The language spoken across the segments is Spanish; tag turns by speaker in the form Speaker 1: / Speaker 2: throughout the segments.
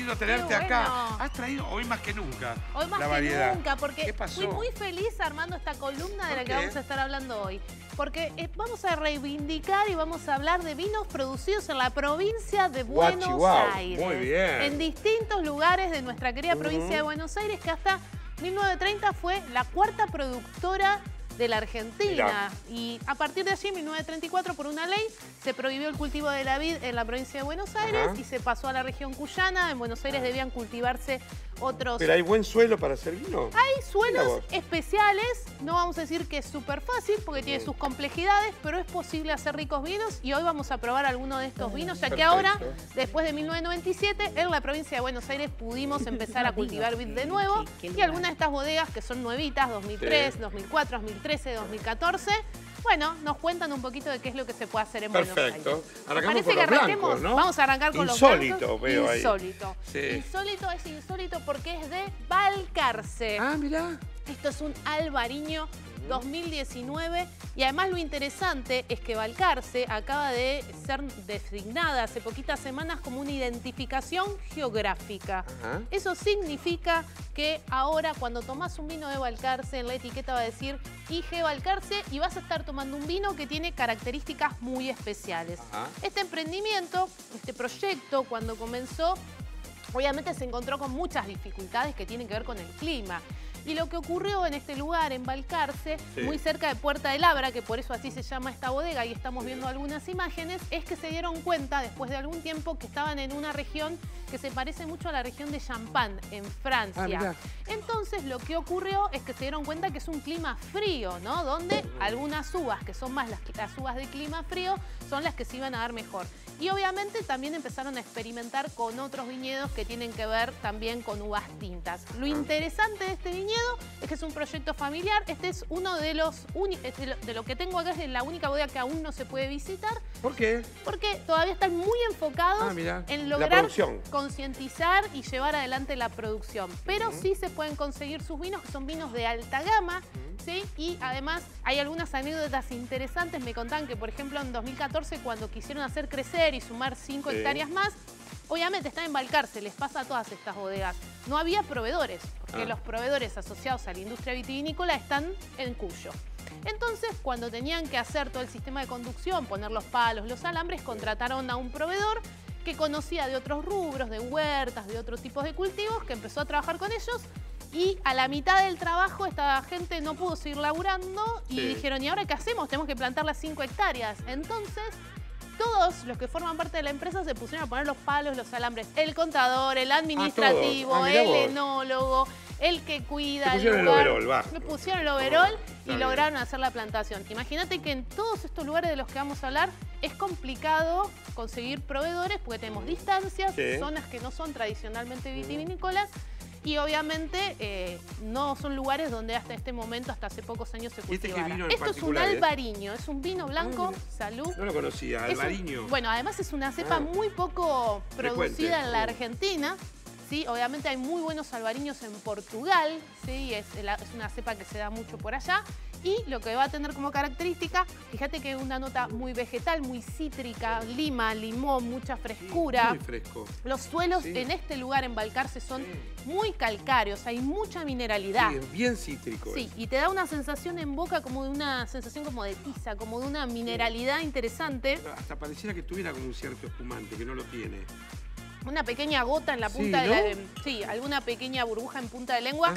Speaker 1: lindo tenerte acá. Has traído hoy más que nunca
Speaker 2: Hoy más
Speaker 1: la
Speaker 2: que
Speaker 1: variedad.
Speaker 2: nunca, porque
Speaker 1: ¿Qué pasó?
Speaker 2: fui muy feliz armando esta columna de la que vamos a estar hablando hoy. Porque vamos a reivindicar y vamos a hablar de vinos producidos en la provincia de Buenos Aires.
Speaker 1: Muy bien.
Speaker 2: En distintos lugares de nuestra querida provincia de Buenos Aires, que hasta 1930 fue la cuarta productora de la Argentina.
Speaker 1: Mirá.
Speaker 2: Y a partir de allí, en 1934, por una ley, se prohibió el cultivo de la vid en la provincia de Buenos Aires y se pasó a la región cuyana. En Buenos Aires debían cultivarse otros...
Speaker 1: ¿Pero hay buen suelo para hacer vino?
Speaker 2: Hay suelos especiales, no vamos a decir que es súper fácil porque tiene sus complejidades, pero es posible hacer ricos vinos y hoy vamos a probar alguno de estos vinos, ya que ahora, después de 1997, en la provincia de Buenos Aires pudimos empezar a cultivar vid de nuevo y algunas de estas bodegas que son nuevitas, 2003, 2004, 2013, 2014, bueno, nos cuentan un poquito de qué es lo que se puede hacer en Buenos Aires.
Speaker 1: Arrancamos
Speaker 2: Parece
Speaker 1: con
Speaker 2: que
Speaker 1: los blancos, ¿no?
Speaker 2: Vamos a arrancar con
Speaker 1: insólito,
Speaker 2: los blancos.
Speaker 1: Veo ahí.
Speaker 2: Insólito.
Speaker 1: Sí.
Speaker 2: Insólito es insólito porque es de Balcarce.
Speaker 1: Ah, mirá.
Speaker 2: Esto es un albariño 2019 y además lo interesante es que Balcarce acaba de ser designada hace poquitas semanas como una identificación geográfica. Eso significa que ahora cuando tomás un vino de Balcarce en la etiqueta va a decir IG Balcarce y vas a estar tomando un vino que tiene características muy especiales. Este emprendimiento, este proyecto cuando comenzó, obviamente se encontró con muchas dificultades que tienen que ver con el clima. Y lo que ocurrió en este lugar, en Balcarce, muy cerca de Puerta de Labra, que por eso así se llama esta bodega y estamos viendo algunas imágenes, es que se dieron cuenta después de algún tiempo que estaban en una región que se parece mucho a la región de Champagne, en Francia. Entonces lo que ocurrió es que se dieron cuenta que es un clima frío, ¿no? Donde algunas uvas, que son más las uvas de clima frío, son las que se iban a dar mejor. Y obviamente también empezaron a experimentar con otros viñedos que tienen que ver también con uvas tintas. Lo interesante de este viñedo es que es un proyecto familiar. Este es uno de los de lo que tengo acá, es la única bodega que aún no se puede visitar.
Speaker 1: ¿Por qué?
Speaker 2: Porque todavía están muy enfocados en lograr concientizar y llevar adelante la producción. Pero sí se pueden conseguir sus vinos, que son vinos de alta gama. ¿Sí? Y además hay algunas anécdotas interesantes. Me contaban que, por ejemplo, en 2014, cuando quisieron hacer crecer y sumar 5 hectáreas más, obviamente están en Balcarce, les pasa a todas estas bodegas. No había proveedores, porque los proveedores asociados a la industria vitivinícola están en Cuyo. Entonces, cuando tenían que hacer todo el sistema de conducción, poner los palos, los alambres, contrataron a un proveedor que conocía de otros rubros, de huertas, de otros tipos de cultivos, que empezó a trabajar con ellos. Y a la mitad del trabajo esta gente no pudo seguir laburando y dijeron, ¿y ahora qué hacemos? Tenemos que plantar las 5 hectáreas. Entonces, todos los que forman parte de la empresa se pusieron a poner los palos, los alambres. El contador, el administrativo, el enólogo, el que cuida el lugar. Le pusieron el overol y lograron hacer la plantación. Imagínate que en todos estos lugares de los que vamos a hablar es complicado conseguir proveedores porque tenemos distancias, zonas que no son tradicionalmente vitivinícolas. Y obviamente no son lugares donde hasta este momento, hasta hace pocos años se cultivara. Esto es un albariño, es un vino blanco, salud.
Speaker 1: No lo conocía, albariño.
Speaker 2: Bueno, además es una cepa muy poco producida en la Argentina. ¿Sí? Obviamente hay muy buenos albariños en Portugal, ¿sí? Es una cepa que se da mucho por allá. Y lo que va a tener como característica, fíjate que es una nota muy vegetal, muy cítrica, lima, limón, mucha frescura.
Speaker 1: Muy fresco.
Speaker 2: Los suelos en este lugar, en Balcarce, son muy calcáreos, hay mucha mineralidad.
Speaker 1: Sí, bien cítrico.
Speaker 2: Sí, y te da una sensación en boca como de una sensación como de tiza, como de una mineralidad interesante.
Speaker 1: Hasta pareciera que tuviera como un cierto espumante, que no lo tiene.
Speaker 2: Una pequeña gota en la punta de la... Sí, alguna pequeña burbuja en punta de lengua.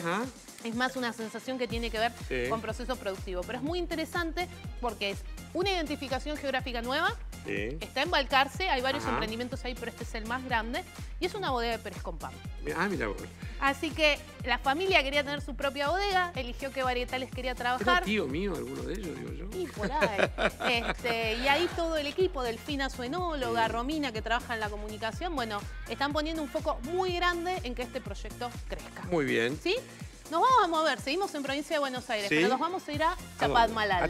Speaker 2: Es más una sensación que tiene que ver con proceso productivo. Pero es muy interesante porque es una identificación geográfica nueva. Está en Balcarce, hay varios emprendimientos ahí, pero este es el más grande. Y es una bodega de Pérez Compán.
Speaker 1: Mira vos.
Speaker 2: Así que la familia quería tener su propia bodega, eligió qué varietales quería trabajar.
Speaker 1: ¿Era tío mío alguno de ellos, digo yo?
Speaker 2: Y por ahí. Y ahí todo el equipo, Delfina, su enóloga, Romina, que trabaja en la comunicación, bueno, están poniendo un foco muy grande en que este proyecto crezca.
Speaker 1: Muy bien.
Speaker 2: ¿Sí? Nos vamos a mover, seguimos en provincia de Buenos Aires, pero nos vamos a ir a Chapadmalal.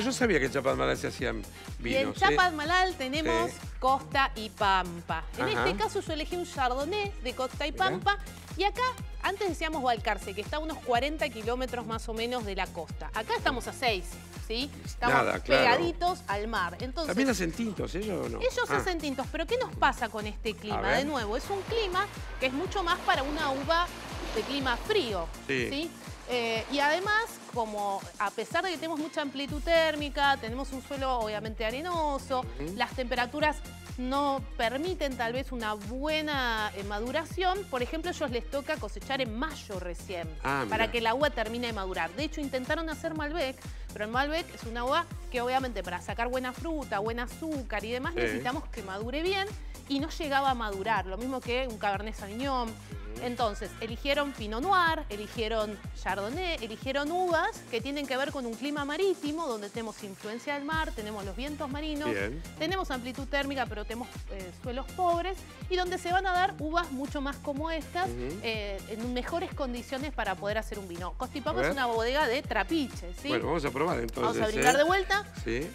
Speaker 1: Yo sabía que en Chapadmalal se hacían vinos.
Speaker 2: Y en Chapadmalal tenemos Costa y Pampa. En este caso yo elegí un Chardonnay de Costa y Pampa. Y acá, antes decíamos Balcarce, que está a unos 40 kilómetros más o menos de la costa. Acá estamos a 6, ¿sí? Estamos pegaditos al mar. Entonces,
Speaker 1: ¿también hacen tintos ellos o no?
Speaker 2: Ellos hacen tintos, pero ¿qué nos pasa con este clima? De nuevo, es un clima que es mucho más para una uva de clima frío, ¿sí? Y además, como a pesar de que tenemos mucha amplitud térmica, tenemos un suelo obviamente arenoso, las temperaturas no permiten tal vez una buena maduración. Por ejemplo, a ellos les toca cosechar en mayo recién, para que el uva termine de madurar. De hecho, intentaron hacer Malbec, pero el Malbec es una uva que obviamente para sacar buena fruta, buen azúcar y demás necesitamos que madure bien y no llegaba a madurar, lo mismo que un Cabernet Sauvignon. Entonces, eligieron Pinot Noir, eligieron Chardonnay, eligieron uvas que tienen que ver con un clima marítimo, donde tenemos influencia del mar, tenemos los vientos marinos, tenemos amplitud térmica, pero tenemos suelos pobres, y donde se van a dar uvas mucho más como estas, en mejores condiciones para poder hacer un vino. Costa y Pampa es una bodega de trapiche, ¿sí?
Speaker 1: Bueno, vamos a probar entonces.
Speaker 2: Vamos a brindar de vuelta.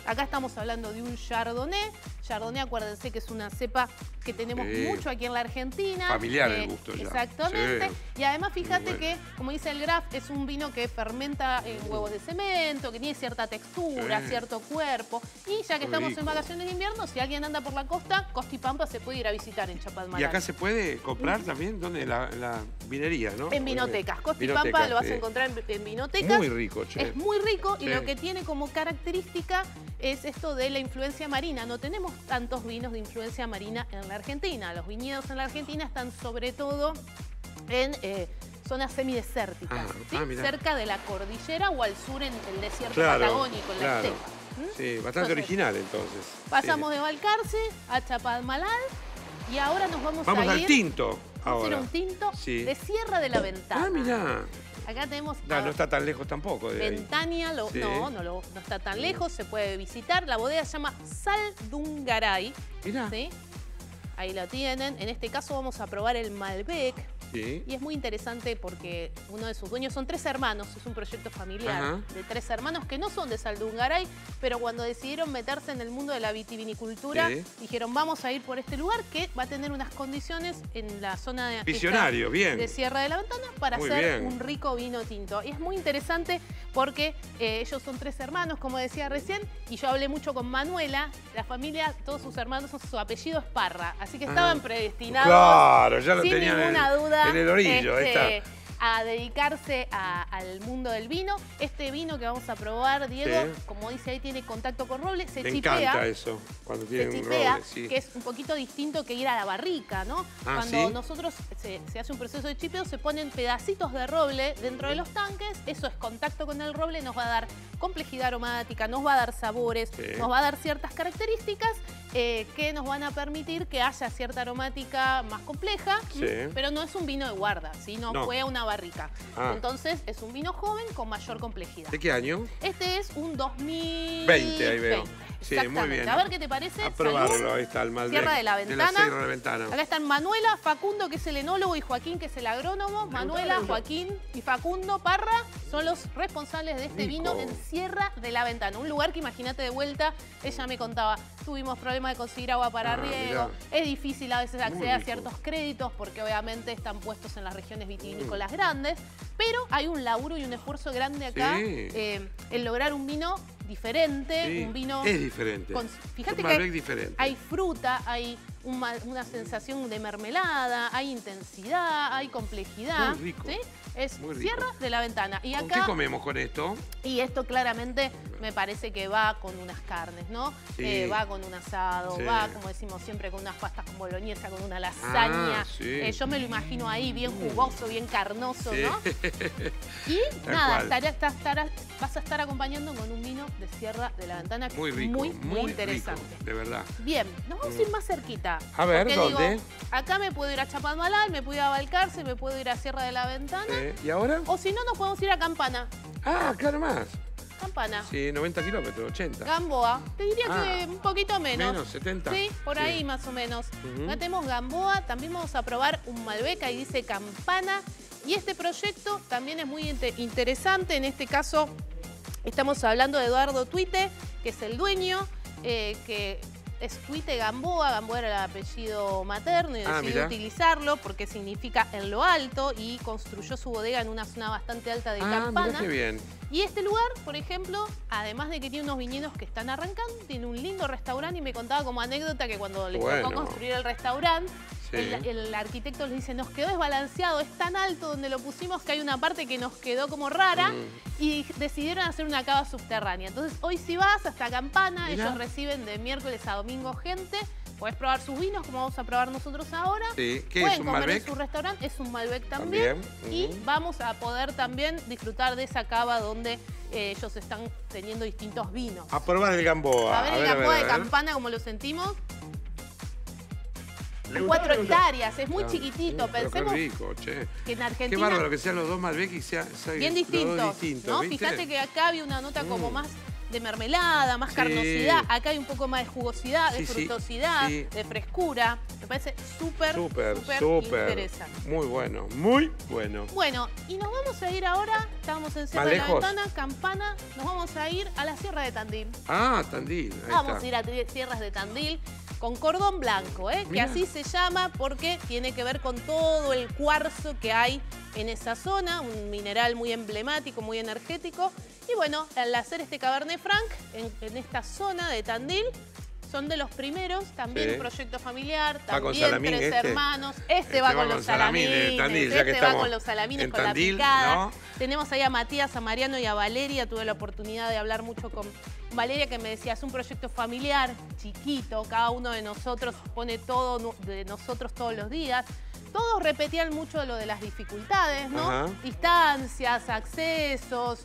Speaker 2: Acá estamos hablando de un Chardonnay. Chardonnay, acuérdense que es una cepa que tenemos mucho aquí en la Argentina.
Speaker 1: Familiar el gusto ya.
Speaker 2: Exactamente. Y además fíjate que, como dice el Graf, es un vino que fermenta en huevos de cemento, que tiene cierta textura, cierto cuerpo. Y ya que estamos en vacaciones de invierno, si alguien anda por la costa, Costa y Pampa se puede ir a visitar en Chapadmalal.
Speaker 1: ¿Y acá se puede comprar también? ¿Dónde? En la vinería, ¿no?
Speaker 2: En vinotecas. Costa y Pampa lo vas a encontrar en vinotecas.
Speaker 1: Muy rico, che.
Speaker 2: Es muy rico y lo que tiene como característica es esto de la influencia marina. No tenemos tantos vinos de influencia marina en la Argentina. Los viñedos en la Argentina están sobre todo en zonas semidesérticas, cerca de la cordillera o al sur en el desierto patagónico, en la estepa.
Speaker 1: Sí, bastante original entonces.
Speaker 2: Pasamos de Balcarce a Chapadmalal y ahora nos vamos a ir...
Speaker 1: Vamos al tinto.
Speaker 2: Vamos a hacer un tinto de Sierra de la Ventana.
Speaker 1: Mirá.
Speaker 2: Acá tenemos...
Speaker 1: No está tan lejos tampoco de
Speaker 2: Ventania, no está tan lejos, se puede visitar. La bodega se llama Saldungaray. Mirá. ¿Sí? Ahí la tienen. En este caso vamos a probar el Malbec. Y es muy interesante porque uno de sus dueños son 3 hermanos, es un proyecto familiar de 3 hermanos que no son de Saldungaray, pero cuando decidieron meterse en el mundo de la vitivinicultura, dijeron vamos a ir por este lugar que va a tener unas condiciones en la zona de Sierra de la Ventana para hacer un rico vino tinto. Y es muy interesante porque ellos son 3 hermanos, como decía recién, y yo hablé mucho con Manuela, la familia, todos sus hermanos, su apellido es Parra, así que estaban predestinados,
Speaker 1: claro, ya lo
Speaker 2: sin
Speaker 1: tenían
Speaker 2: ninguna duda,
Speaker 1: en el orillo,
Speaker 2: a dedicarse al mundo del vino. Este vino que vamos a probar, Diego, como dice ahí, tiene contacto con roble, se chipea.
Speaker 1: Me encanta eso, cuando tiene un roble,
Speaker 2: que es un poquito distinto que ir a la barrica, ¿no? Cuando nosotros se hace un proceso de chipeo, se ponen pedacitos de roble dentro de los tanques, eso es contacto con el roble, nos va a dar complejidad aromática, nos va a dar sabores, nos va a dar ciertas características que nos van a permitir que haya cierta aromática más compleja, pero no es un vino de guarda, no fue a una barrica. Entonces es un vino joven con mayor complejidad.
Speaker 1: ¿De qué año?
Speaker 2: Este es un
Speaker 1: 2020, ahí veo. Sí, muy bien.
Speaker 2: A ver qué te parece.
Speaker 1: A probarlo, ahí está el Malbec.
Speaker 2: Sierra de la Ventana.
Speaker 1: Sierra de la Ventana.
Speaker 2: Acá están Manuela, Facundo, que es el enólogo, y Joaquín, que es el agrónomo. Manuela, Joaquín y Facundo Parra son los responsables de este vino en Sierra de la Ventana. Un lugar que, imagínate, de vuelta, ella me contaba, tuvimos problemas de conseguir agua para riego, es difícil a veces acceder a ciertos créditos porque obviamente están puestos en las regiones vitivinícolas grandes, pero hay un laburo y un esfuerzo grande acá en lograr un vino diferente, un vino...
Speaker 1: Es diferente.
Speaker 2: Fíjate que hay fruta, hay una sensación de mermelada, hay intensidad, hay complejidad.
Speaker 1: Muy rico.
Speaker 2: ¿Sí? Es Sierra de la Ventana. Y acá,
Speaker 1: ¿con qué comemos con esto?
Speaker 2: Y esto claramente me parece que va con unas carnes, ¿no? Va con un asado, va, como decimos siempre, con unas pastas con boloñesa, con una lasaña. Yo me lo imagino ahí bien jugoso, bien carnoso, ¿no? Y nada, vas a estar acompañando con un vino de Sierra de la Ventana
Speaker 1: muy rico,
Speaker 2: muy interesante.
Speaker 1: Rico, de verdad.
Speaker 2: Bien, nos vamos a ir más cerquita.
Speaker 1: A ver, ¿dónde?
Speaker 2: Digo, acá me puedo ir a Chapadmalal, me puedo ir a Balcarce, me puedo ir a Sierra de la Ventana.
Speaker 1: ¿Y ahora?
Speaker 2: O si no, nos podemos ir a Campana.
Speaker 1: Claro más.
Speaker 2: Campana.
Speaker 1: Sí, 90 kilómetros, 80.
Speaker 2: Gamboa. Te diría que un poquito menos.
Speaker 1: Menos, 70.
Speaker 2: Sí, por ahí más o menos. Acá tenemos Gamboa. También vamos a probar un Malbec. Ahí dice Campana. Y este proyecto también es muy interesante. En este caso estamos hablando de Eduardo Tuite, que es el dueño, que es Tuite Gamboa. Gamboa era el apellido materno y decidió utilizarlo porque significa en lo alto, y construyó su bodega en una zona bastante alta de Campana.
Speaker 1: Mirá qué bien.
Speaker 2: Y este lugar, por ejemplo, además de que tiene unos viñedos que están arrancando, tiene un lindo restaurante, y me contaba como anécdota que cuando les tocó construir el restaurante, el arquitecto les dice, nos quedó desbalanceado, es tan alto donde lo pusimos que hay una parte que nos quedó como rara, y decidieron hacer una cava subterránea. Entonces hoy si vas hasta Campana, ellos reciben de miércoles a domingo gente. Podés probar sus vinos, como vamos a probar nosotros ahora.
Speaker 1: Sí. ¿Qué
Speaker 2: Pueden
Speaker 1: es un
Speaker 2: comer
Speaker 1: Malbec?
Speaker 2: en su restaurante, es un Malbec también. Y vamos a poder también disfrutar de esa cava donde ellos están teniendo distintos vinos.
Speaker 1: A probar el Gamboa.
Speaker 2: A ver el Gamboa de Campana, como lo sentimos. 4 hectáreas, es muy chiquitito. Pensemos
Speaker 1: qué rico, che.
Speaker 2: Que en Argentina...
Speaker 1: Qué bárbaro que sean los dos Malbec y sean
Speaker 2: bien distintos, ¿no?
Speaker 1: ¿viste?
Speaker 2: Fíjate que acá había una nota como más de mermelada, más carnosidad. Acá hay un poco más de jugosidad, de frutosidad, de frescura. Me parece súper interesante.
Speaker 1: Muy bueno, muy bueno.
Speaker 2: Bueno, y nos vamos a ir ahora, estábamos en Sierra de la Ventana, Campana, nos vamos a ir a la Sierra de Tandil.
Speaker 1: Ah, Tandil.
Speaker 2: Vamos a ir a Sierras de Tandil con cordón blanco, que así se llama porque tiene que ver con todo el cuarzo que hay en esa zona, un mineral muy emblemático, muy energético. Y bueno, al hacer este Cabernet Franc en esta zona de Tandil, son de los primeros, también un proyecto familiar, también 3 hermanos. Este va con los salamines,
Speaker 1: Tandil,
Speaker 2: este va con los salamines, con
Speaker 1: Tandil,
Speaker 2: la picada.
Speaker 1: ¿no?
Speaker 2: Tenemos ahí a Matías, a Mariano y a Valeria. Tuve la oportunidad de hablar mucho con Valeria, que me decía, es un proyecto familiar, chiquito, cada uno de nosotros pone todo de nosotros todos los días. Todos repetían mucho lo de las dificultades, ¿no? Distancias, accesos,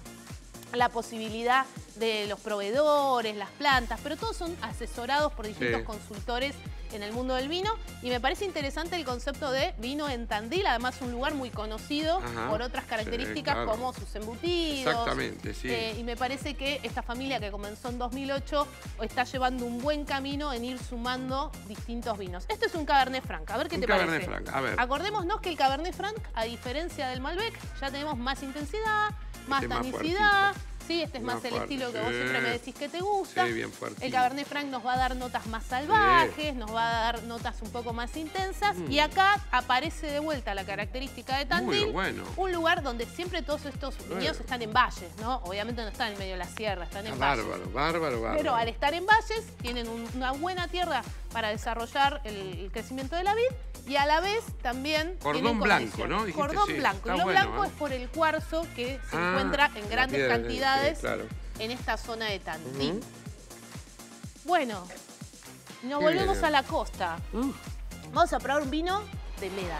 Speaker 2: la posibilidad de los proveedores, las plantas, pero todos son asesorados por distintos consultores en el mundo del vino, y me parece interesante el concepto de vino en Tandil, además un lugar muy conocido por otras características como sus embutidos.
Speaker 1: Exactamente,
Speaker 2: y me parece que esta familia que comenzó en 2008 está llevando un buen camino en ir sumando distintos vinos. Este es un Cabernet Franc, a ver qué te parece.
Speaker 1: Cabernet Franc, a ver.
Speaker 2: Acordémonos que el Cabernet Franc, a diferencia del Malbec, ya tenemos más intensidad, más tanicidad. Este es más el estilo que vos siempre me decís que te gusta.
Speaker 1: Sí, bien fuerte.
Speaker 2: El Cabernet Franc nos va a dar notas más salvajes, nos va a dar notas un poco más intensas. Y acá aparece de vuelta la característica de Tandil. Un lugar donde siempre todos estos viñedos están en valles, ¿no? Obviamente no están en medio de la sierra, están en valles.
Speaker 1: Bárbaro.
Speaker 2: Pero al estar en valles, tienen una buena tierra para desarrollar el crecimiento de la vid. Y a la vez también
Speaker 1: cordón blanco, ¿no? Dijiste,
Speaker 2: cordón blanco. Y lo blanco es por el cuarzo que se encuentra en grandes cantidades en esta zona de Tandil. Bueno, nos volvemos a la costa. Vamos a probar un vino de Médanos.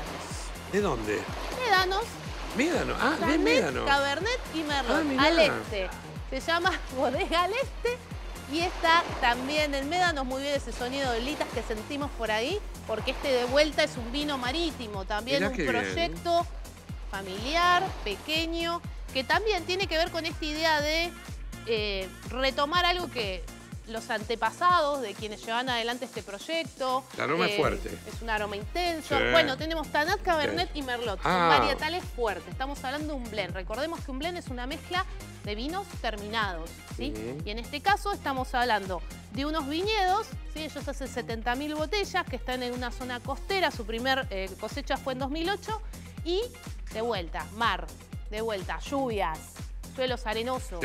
Speaker 1: ¿De dónde?
Speaker 2: Médanos.
Speaker 1: Médanos, de Médanos.
Speaker 2: Cabernet y Merlot, al este. Se llama Bodega al Este. Y está también en Médanos, muy bien ese sonido de litas que sentimos por ahí, porque este de vuelta es un vino marítimo, también un proyecto familiar, pequeño, que también tiene que ver con esta idea de retomar algo que los antepasados de quienes llevan adelante este proyecto.
Speaker 1: El aroma es fuerte.
Speaker 2: Es un aroma intenso. Bueno, tenemos Tannat, Cabernet y Merlot. Son varietales fuertes. Estamos hablando de un blend. Recordemos que un blend es una mezcla de vinos terminados, ¿sí? Y en este caso estamos hablando de unos viñedos, ¿sí? Ellos hacen 70.000 botellas que están en una zona costera. Su primer cosecha fue en 2008. Y de vuelta, mar, de vuelta, lluvias, suelos arenosos.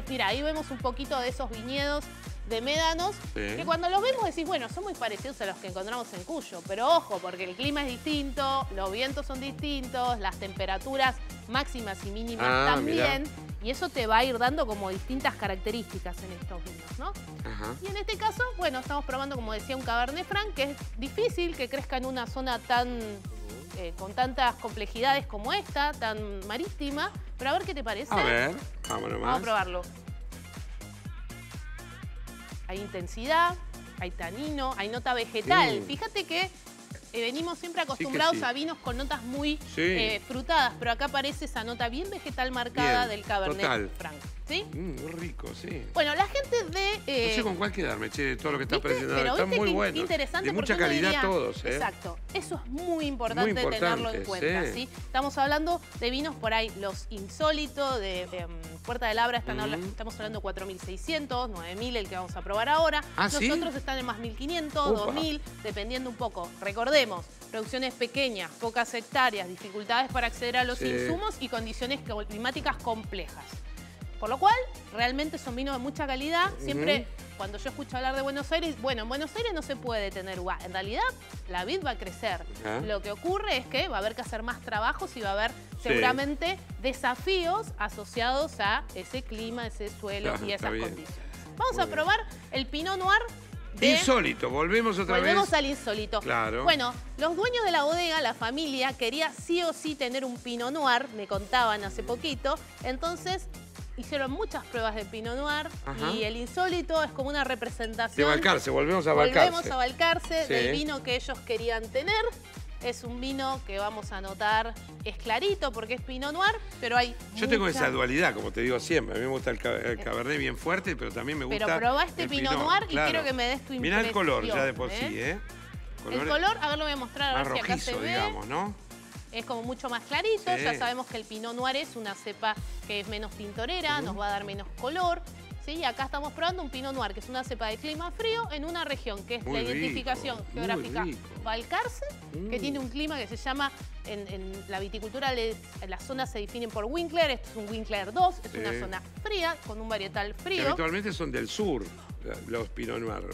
Speaker 2: Mira, ahí vemos un poquito de esos viñedos de Médanos, que cuando los vemos decís, bueno, son muy parecidos a los que encontramos en Cuyo, pero ojo, porque el clima es distinto, los vientos son distintos, las temperaturas máximas y mínimas también, y eso te va a ir dando como distintas características en estos vinos, ¿no? Y en este caso, bueno, estamos probando, como decía, un Cabernet Franc, que es difícil que crezca en una zona tan con tantas complejidades como esta, tan marítima, pero a ver qué te parece.
Speaker 1: A ver, vámonos más.
Speaker 2: Vamos a probarlo. Hay intensidad, hay tanino, hay nota vegetal. Fíjate que venimos siempre acostumbrados a vinos con notas muy frutadas, pero acá aparece esa nota bien vegetal marcada del Cabernet Franc. ¿Sí?
Speaker 1: Muy rico, sí.
Speaker 2: Bueno, la gente de...
Speaker 1: no sé con cuál quedarme, che, de todo lo que está presentando. Están muy buenos.
Speaker 2: Interesante,
Speaker 1: de mucha calidad diría, todos, ¿eh?
Speaker 2: Exacto. Eso es muy importante tenerlo en cuenta, ¿sí? Estamos hablando de vinos por ahí, los insólitos, de Puerta de Labra, estamos hablando de 4.600, 9.000 el que vamos a probar ahora. Los otros están en más 1.500, 2.000, dependiendo un poco. Recordemos, producciones pequeñas, pocas hectáreas, dificultades para acceder a los insumos y condiciones climáticas complejas. Por lo cual, realmente son vinos de mucha calidad. Siempre, cuando yo escucho hablar de Buenos Aires, bueno, en Buenos Aires no se puede tener uva. En realidad, la vid va a crecer. Lo que ocurre es que va a haber que hacer más trabajos y va a haber seguramente desafíos asociados a ese clima, ese suelo y esas condiciones. Vamos a probar el Pinot Noir.
Speaker 1: Insólito, volvemos otra vez.
Speaker 2: Volvemos al insólito.
Speaker 1: Claro.
Speaker 2: Bueno, los dueños de la bodega, la familia, quería sí o sí tener un Pinot Noir, me contaban hace poquito. Entonces, hicieron muchas pruebas de Pinot Noir y el insólito es como una representación.
Speaker 1: De Balcarce, volvemos a Balcarce.
Speaker 2: Volvemos a Balcarce, del vino que ellos querían tener. Es un vino que vamos a notar, es clarito porque es Pinot Noir, pero hay
Speaker 1: Yo tengo esa dualidad, como te digo siempre. A mí me gusta el Cabernet bien fuerte, pero también me gusta
Speaker 2: Pero probá este Pinot Noir y quiero que me des tu impresión.
Speaker 1: Mirá el color ya de por sí, ¿eh?
Speaker 2: El color, a ver, lo voy a mostrar, a ver si acá se ve.
Speaker 1: Digamos, ¿no?
Speaker 2: Es como mucho más clarito, ya sabemos que el Pinot Noir es una cepa que es menos tintorera, nos va a dar menos color. ¿Sí? Acá estamos probando un Pinot Noir, que es una cepa de clima frío en una región que es la identificación geográfica Balcarce, que tiene un clima que se llama, en la viticultura, las zonas se definen por Winkler, esto es un Winkler 2, es una zona fría, con un varietal frío.
Speaker 1: Que habitualmente son del sur, los Pinot Noir.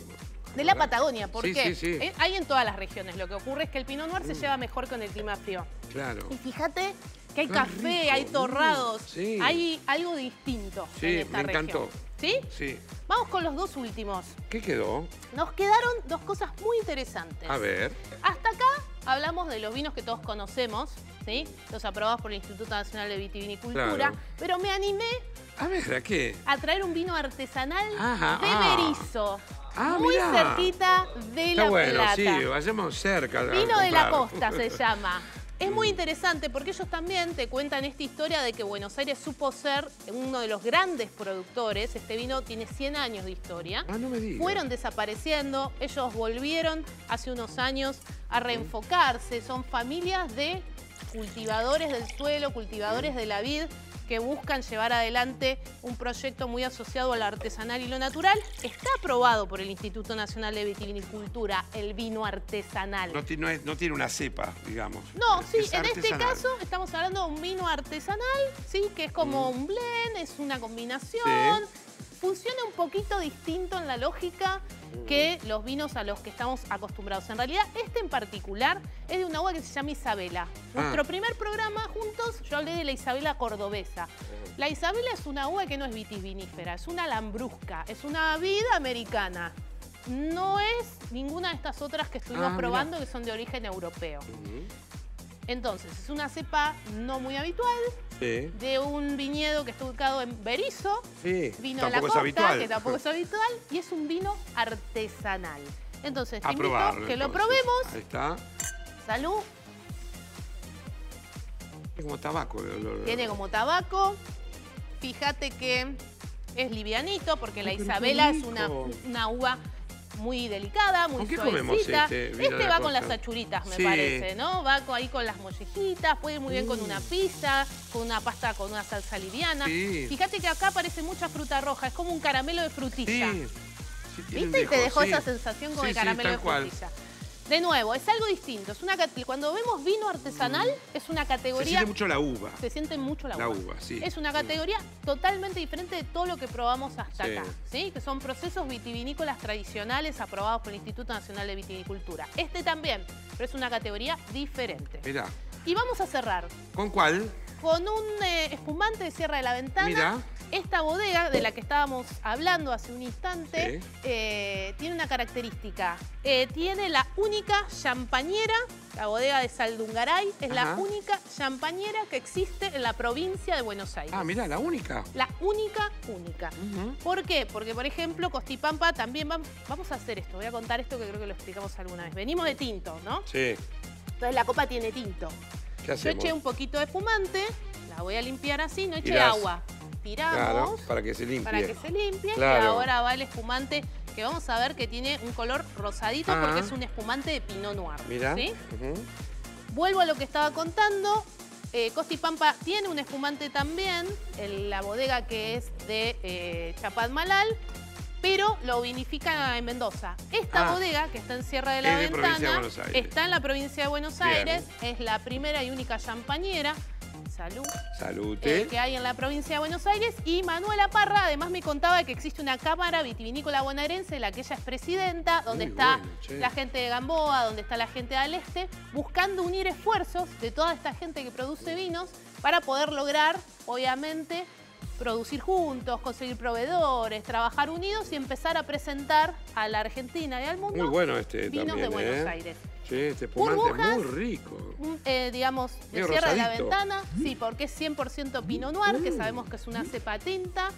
Speaker 2: De la Patagonia, ¿por qué? Hay en todas las regiones. Lo que ocurre es que el Pinot Noir se lleva mejor con el clima frío.
Speaker 1: Claro.
Speaker 2: Y fíjate que hay café, hay torrados, hay algo distinto en esta región. Me encantó. ¿Sí?
Speaker 1: Sí.
Speaker 2: Vamos con los dos últimos.
Speaker 1: ¿Qué quedó?
Speaker 2: Nos quedaron dos cosas muy interesantes.
Speaker 1: A ver.
Speaker 2: Hasta acá hablamos de los vinos que todos conocemos, ¿sí? Los aprobados por el Instituto Nacional de Vitivinicultura. Pero me animé
Speaker 1: a ver, ¿a qué?
Speaker 2: A traer un vino artesanal de Berisso. Muy cerquita de La Plata.
Speaker 1: Sí, vayamos cerca.
Speaker 2: Vino de la costa se llama. Es muy interesante porque ellos también te cuentan esta historia de que Buenos Aires supo ser uno de los grandes productores. Este vino tiene 100 años de historia.
Speaker 1: No me digas.
Speaker 2: Fueron desapareciendo, ellos volvieron hace unos años a reenfocarse. Son familias de cultivadores del suelo, cultivadores de la vid, que buscan llevar adelante un proyecto muy asociado a lo artesanal y lo natural. Está aprobado por el Instituto Nacional de Vitivinicultura el vino artesanal.
Speaker 1: No tiene una cepa, digamos.
Speaker 2: No, sí, en este caso estamos hablando de un vino artesanal, sí, que es como un blend, es una combinación. Funciona un poquito distinto en la lógica que los vinos a los que estamos acostumbrados. En realidad, este en particular es de una uva que se llama Isabela. Nuestro primer programa juntos, yo hablé de la Isabela cordobesa. La Isabela es una uva que no es vitivinífera, es una lambrusca, es una vid americana. No es ninguna de estas otras que estuvimos probando que son de origen europeo. Entonces, es una cepa no muy habitual, de un viñedo que está ubicado en Berisso, vino de la costa, que tampoco es habitual, y es un vino artesanal. Entonces, te invito a que lo probemos.
Speaker 1: Ahí está.
Speaker 2: Salud.
Speaker 1: Tiene como tabaco de olor.
Speaker 2: Tiene como tabaco. Fíjate que es livianito, porque la Isabela es una uva muy delicada, muy suavecita.
Speaker 1: Comemos
Speaker 2: este va con las achuritas, me parece, ¿no? Va ahí con las mollejitas, puede ir muy bien con una pizza, con una pasta, con una salsa liviana. Fíjate que acá aparece mucha fruta roja, es como un caramelo de frutilla. ¿Viste? Y te dejó esa sensación con el caramelo de frutilla. De nuevo, es algo distinto. Cuando vemos vino artesanal, es una categoría... Se
Speaker 1: siente mucho la uva.
Speaker 2: Se siente mucho la uva.
Speaker 1: La uva, sí.
Speaker 2: Es una categoría totalmente diferente de todo lo que probamos hasta acá, ¿sí? Que son procesos vitivinícolas tradicionales aprobados por el Instituto Nacional de Vitivinicultura. Este también, pero es una categoría diferente.
Speaker 1: Mirá.
Speaker 2: Y vamos a cerrar.
Speaker 1: ¿Con cuál?
Speaker 2: Con un espumante de Sierra de la Ventana.
Speaker 1: Mirá.
Speaker 2: Esta bodega de la que estábamos hablando hace un instante tiene una característica. Tiene la única champañera, la bodega de Saldungaray, es la única champañera que existe en la provincia de Buenos Aires.
Speaker 1: Ah, mirá, la única.
Speaker 2: La única. ¿Por qué? Porque, por ejemplo, Costipampa también vamos a hacer esto. Voy a contar esto que creo que lo explicamos alguna vez. Venimos de tinto, ¿no?
Speaker 1: Sí.
Speaker 2: Entonces la copa tiene tinto.
Speaker 1: ¿Qué hacemos?
Speaker 2: Yo eché un poquito de espumante, la voy a limpiar así, no eché agua. estiramos.
Speaker 1: Claro, para que se limpie.
Speaker 2: Para que se limpie.
Speaker 1: Claro.
Speaker 2: Y ahora va el espumante que vamos a ver que tiene un color rosadito porque es un espumante de Pinot Noir.
Speaker 1: Mirá.
Speaker 2: ¿Sí? Vuelvo a lo que estaba contando. Costa y Pampa tiene un espumante también, en la bodega que es de Chapadmalal, pero lo vinifica en Mendoza. Esta bodega, que está en Sierra de la Ventana, está en la provincia de Buenos Aires, es la primera y única champañera. Salud.
Speaker 1: Salute.
Speaker 2: Que hay en la provincia de Buenos Aires. Y Manuela Parra además me contaba que existe una cámara vitivinícola bonaerense de la que ella es presidenta, donde está la gente de Gamboa, donde está la gente de Aleste, buscando unir esfuerzos de toda esta gente que produce vinos para poder lograr, obviamente, producir juntos, conseguir proveedores, trabajar unidos y empezar a presentar a la Argentina y al mundo
Speaker 1: muy bueno
Speaker 2: vinos
Speaker 1: también,
Speaker 2: de Buenos Aires.
Speaker 1: Sí, este espumante es muy rico.
Speaker 2: Digamos, de Sierra de la Ventana, sí, porque es 100% Pinot Noir, que sabemos que es una cepa tinta.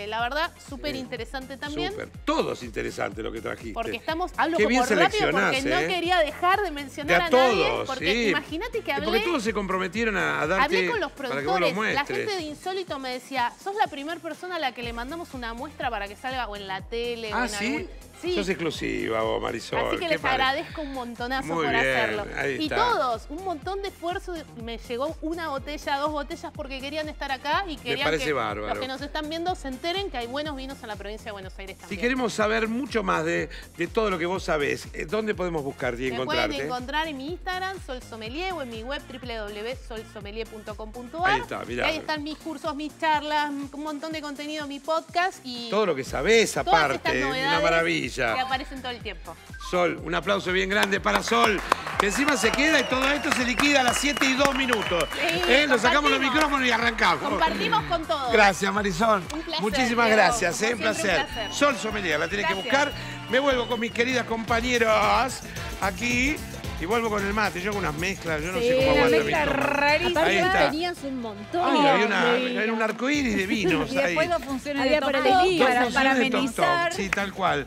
Speaker 2: La verdad, súper interesante también.
Speaker 1: Súper, todo es interesante lo que trajiste.
Speaker 2: Porque hablo como rápido porque no quería dejar de mencionar a nadie. Porque imagínate que
Speaker 1: porque todos se comprometieron a darte.
Speaker 2: Hablé con los productores, la gente de Insólito me decía, sos la primera persona a la que le mandamos una muestra para que salga o en la tele o en algún... Sí.
Speaker 1: Sos exclusiva vos, Marisol.
Speaker 2: Así que les agradezco un montonazo por hacerlo. Y todos, un montón de esfuerzo. Me llegó una botella, 2 botellas porque querían estar acá y querían que los que nos están viendo se enteren que hay buenos vinos en la provincia de Buenos Aires también.
Speaker 1: Si queremos saber mucho más de todo lo que vos sabés, ¿dónde podemos buscarte y encontrarte?
Speaker 2: Me pueden encontrar en mi Instagram, Sol Sommelier, o en mi web, www.solsommelier.com.ar.
Speaker 1: Ahí está, mirá.
Speaker 2: Ahí están mis cursos, mis charlas, un montón de contenido, mi podcast y...
Speaker 1: todo lo que sabés aparte, una maravilla.
Speaker 2: Que aparecen todo el tiempo.
Speaker 1: Sol, un aplauso bien grande para Sol, que encima se queda y todo esto se liquida a las 7:02. Sí, nos sacamos los micrófonos y arrancamos.
Speaker 2: Compartimos con todos.
Speaker 1: Gracias, Marisol.
Speaker 2: Un placer.
Speaker 1: Muchísimas gracias, un placer.
Speaker 2: Un placer.
Speaker 1: Sol Sommelier, la tenés que buscar. Me vuelvo con mis queridas compañeras aquí. Y vuelvo con el mate, yo con unas mezclas, yo no sé cómo aguanto mi
Speaker 3: rarísima. Aparte tenías un montón.
Speaker 1: Ay, había un arcoíris de vinos.
Speaker 3: Y después no funciona de para amenizar.
Speaker 1: Sí, tal cual.